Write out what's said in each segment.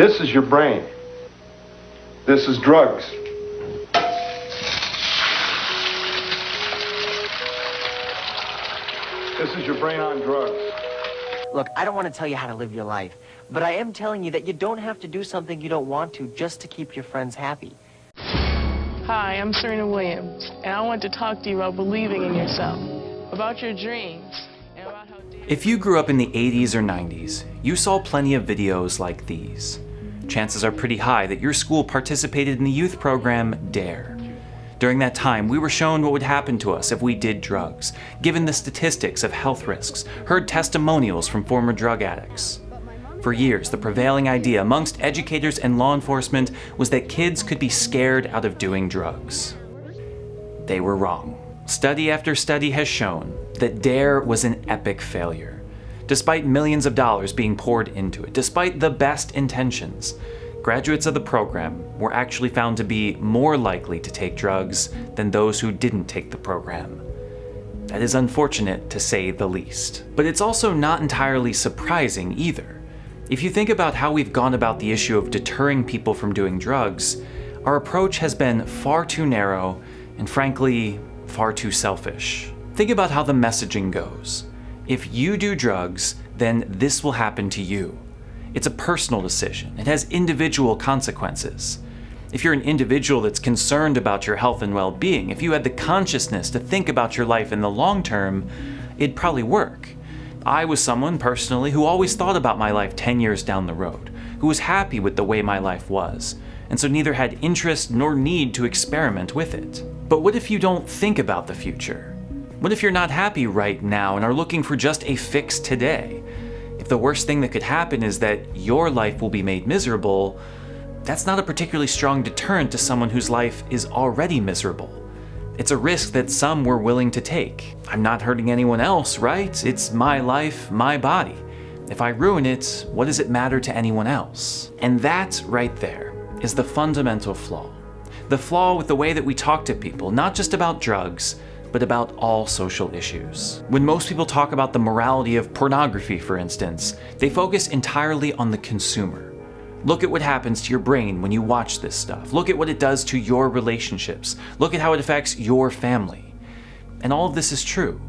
This is your brain. This is drugs. This is your brain on drugs. Look, I don't want to tell you how to live your life, but I am telling you that you don't have to do something you don't want to just to keep your friends happy. Hi, I'm Serena Williams, and I want to talk to you about believing in yourself, about your dreams, and about how... If you grew up in the 80s or 90s, you saw plenty of videos like these. Chances are pretty high that your school participated in the youth program DARE. During that time, we were shown what would happen to us if we did drugs, given the statistics of health risks, heard testimonials from former drug addicts. For years, the prevailing idea amongst educators and law enforcement was that kids could be scared out of doing drugs. They were wrong. Study after study has shown that DARE was an epic failure. Despite millions of dollars being poured into it, despite the best intentions, graduates of the program were actually found to be more likely to take drugs than those who didn't take the program. That is unfortunate, to say the least. But it's also not entirely surprising either. If you think about how we've gone about the issue of deterring people from doing drugs, our approach has been far too narrow and, frankly, far too selfish. Think about how the messaging goes. If you do drugs, then this will happen to you. It's a personal decision. It has individual consequences. If you're an individual that's concerned about your health and well-being, if you had the consciousness to think about your life in the long term, it'd probably work. I was someone, personally, who always thought about my life 10 years down the road, who was happy with the way my life was, and so neither had interest nor need to experiment with it. But what if you don't think about the future? What if you're not happy right now and are looking for just a fix today? If the worst thing that could happen is that your life will be made miserable, that's not a particularly strong deterrent to someone whose life is already miserable. It's a risk that some were willing to take. I'm not hurting anyone else, right? It's my life, my body. If I ruin it, what does it matter to anyone else? And that right there is the fundamental flaw. The flaw with the way that we talk to people, not just about drugs, but about all social issues. When most people talk about the morality of pornography, for instance, they focus entirely on the consumer. Look at what happens to your brain when you watch this stuff. Look at what it does to your relationships. Look at how it affects your family. And all of this is true,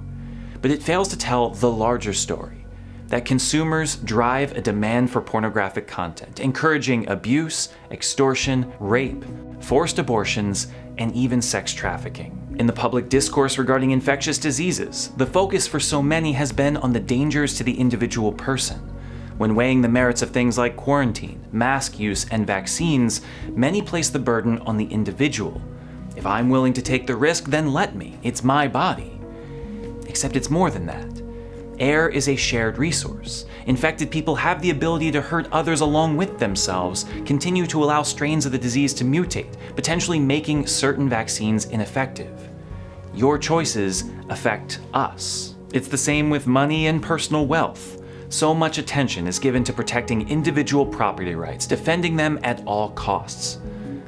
but it fails to tell the larger story, that consumers drive a demand for pornographic content, encouraging abuse, extortion, rape, forced abortions, and even sex trafficking. In the public discourse regarding infectious diseases, the focus for so many has been on the dangers to the individual person. When weighing the merits of things like quarantine, mask use, and vaccines, many place the burden on the individual. If I'm willing to take the risk, then let me. It's my body. Except it's more than that. Air is a shared resource. Infected people have the ability to hurt others along with themselves, continue to allow strains of the disease to mutate, potentially making certain vaccines ineffective. Your choices affect us. It's the same with money and personal wealth. So much attention is given to protecting individual property rights, defending them at all costs.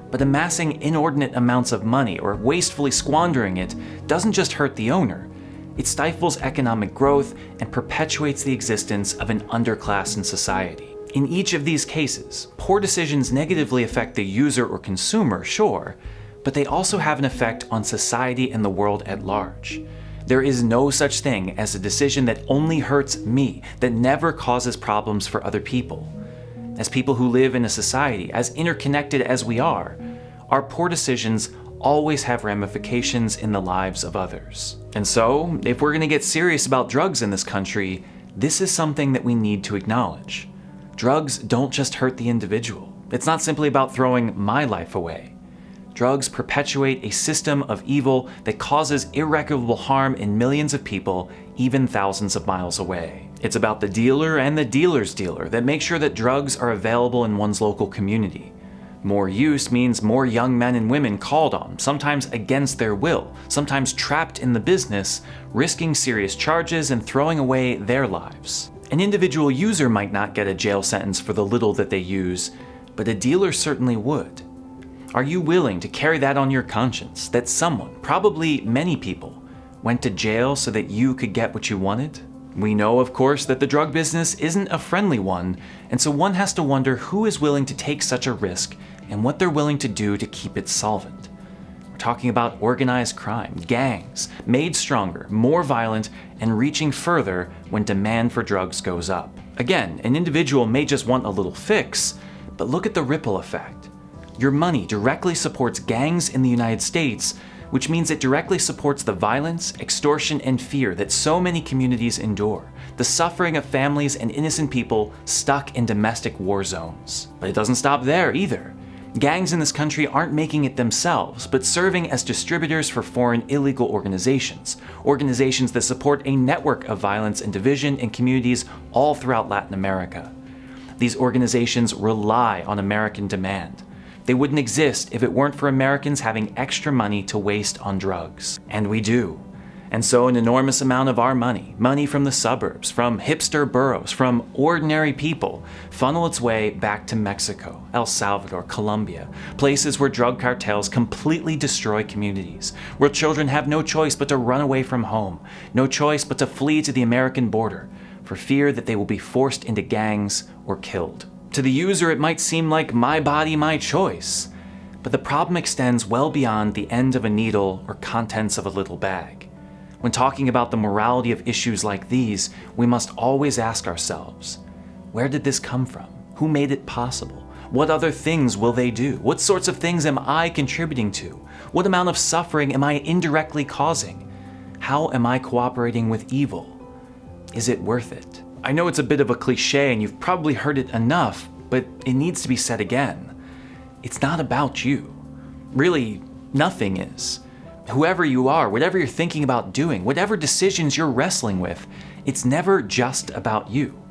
But amassing inordinate amounts of money or wastefully squandering it doesn't just hurt the owner. It stifles economic growth and perpetuates the existence of an underclass in society. In each of these cases, poor decisions negatively affect the user or consumer, sure, but they also have an effect on society and the world at large. There is no such thing as a decision that only hurts me, that never causes problems for other people. As people who live in a society as interconnected as we are, our poor decisions always have ramifications in the lives of others. And so, if we're going to get serious about drugs in this country, this is something that we need to acknowledge. Drugs don't just hurt the individual. It's not simply about throwing my life away. Drugs perpetuate a system of evil that causes irreparable harm in millions of people, even thousands of miles away. It's about the dealer and the dealer's dealer that make sure that drugs are available in one's local community. More use means more young men and women called on, sometimes against their will, sometimes trapped in the business, risking serious charges and throwing away their lives. An individual user might not get a jail sentence for the little that they use, but a dealer certainly would. Are you willing to carry that on your conscience, that someone, probably many people, went to jail so that you could get what you wanted? We know, of course, that the drug business isn't a friendly one, and so one has to wonder who is willing to take such a risk and what they're willing to do to keep it solvent. We're talking about organized crime, gangs, made stronger, more violent, and reaching further when demand for drugs goes up. Again, an individual may just want a little fix, but look at the ripple effect. Your money directly supports gangs in the United States, which means it directly supports the violence, extortion, and fear that so many communities endure, the suffering of families and innocent people stuck in domestic war zones. But it doesn't stop there either. Gangs in this country aren't making it themselves, but serving as distributors for foreign illegal organizations that support a network of violence and division in communities all throughout Latin America. These organizations rely on American demand. They wouldn't exist if it weren't for Americans having extra money to waste on drugs. And we do. And so an enormous amount of our money from the suburbs, from hipster boroughs, from ordinary people, funnel its way back to Mexico, El Salvador, Colombia, places where drug cartels completely destroy communities, where children have no choice but to run away from home, no choice but to flee to the American border, for fear that they will be forced into gangs or killed. To the user, it might seem like my body, my choice, but the problem extends well beyond the end of a needle or contents of a little bag. When talking about the morality of issues like these, we must always ask ourselves, where did this come from? Who made it possible? What other things will they do? What sorts of things am I contributing to? What amount of suffering am I indirectly causing? How am I cooperating with evil? Is it worth it? I know it's a bit of a cliche and you've probably heard it enough, but it needs to be said again. It's not about you. Really, nothing is. Whoever you are, whatever you're thinking about doing, whatever decisions you're wrestling with, it's never just about you.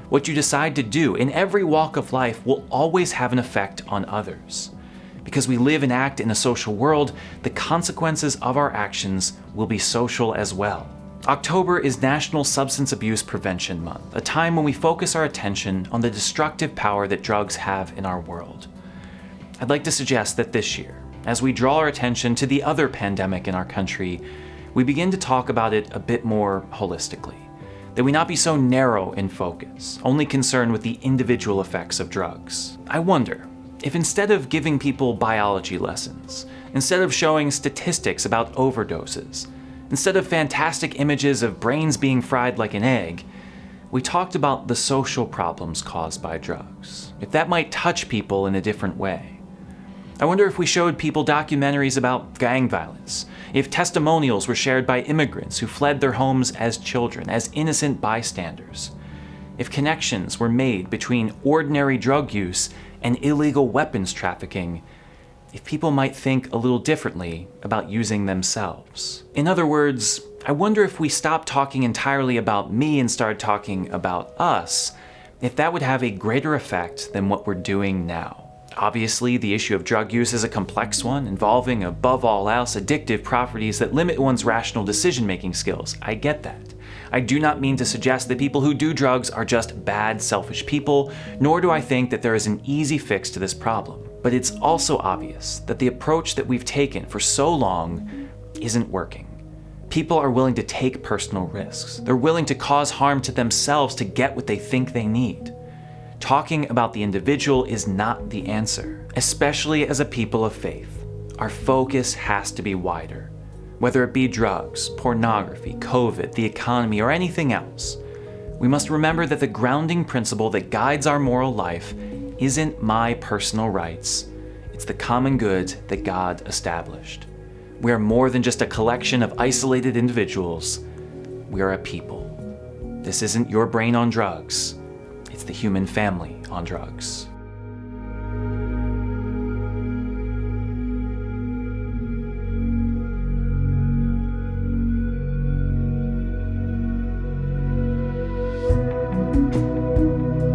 What you decide to do in every walk of life will always have an effect on others. Because we live and act in a social world, the consequences of our actions will be social as well. October is National Substance Abuse Prevention Month, a time when we focus our attention on the destructive power that drugs have in our world. I'd like to suggest that this year, as we draw our attention to the other pandemic in our country, we begin to talk about it a bit more holistically. That we not be so narrow in focus, only concerned with the individual effects of drugs. I wonder if instead of giving people biology lessons, instead of showing statistics about overdoses, instead of fantastic images of brains being fried like an egg, we talked about the social problems caused by drugs. If that might touch people in a different way. I wonder if we showed people documentaries about gang violence, if testimonials were shared by immigrants who fled their homes as children, as innocent bystanders, if connections were made between ordinary drug use and illegal weapons trafficking, if people might think a little differently about using themselves. In other words, I wonder if we stopped talking entirely about me and started talking about us, if that would have a greater effect than what we're doing now. Obviously, the issue of drug use is a complex one, involving, above all else, addictive properties that limit one's rational decision-making skills. I get that. I do not mean to suggest that people who do drugs are just bad, selfish people, nor do I think that there is an easy fix to this problem. But it's also obvious that the approach that we've taken for so long isn't working. People are willing to take personal risks. They're willing to cause harm to themselves to get what they think they need. Talking about the individual is not the answer, especially as a people of faith. Our focus has to be wider. Whether it be drugs, pornography, COVID, the economy, or anything else, we must remember that the grounding principle that guides our moral life isn't my personal rights. It's the common good that God established. We are more than just a collection of isolated individuals. We are a people. This isn't your brain on drugs. It's the human family on drugs.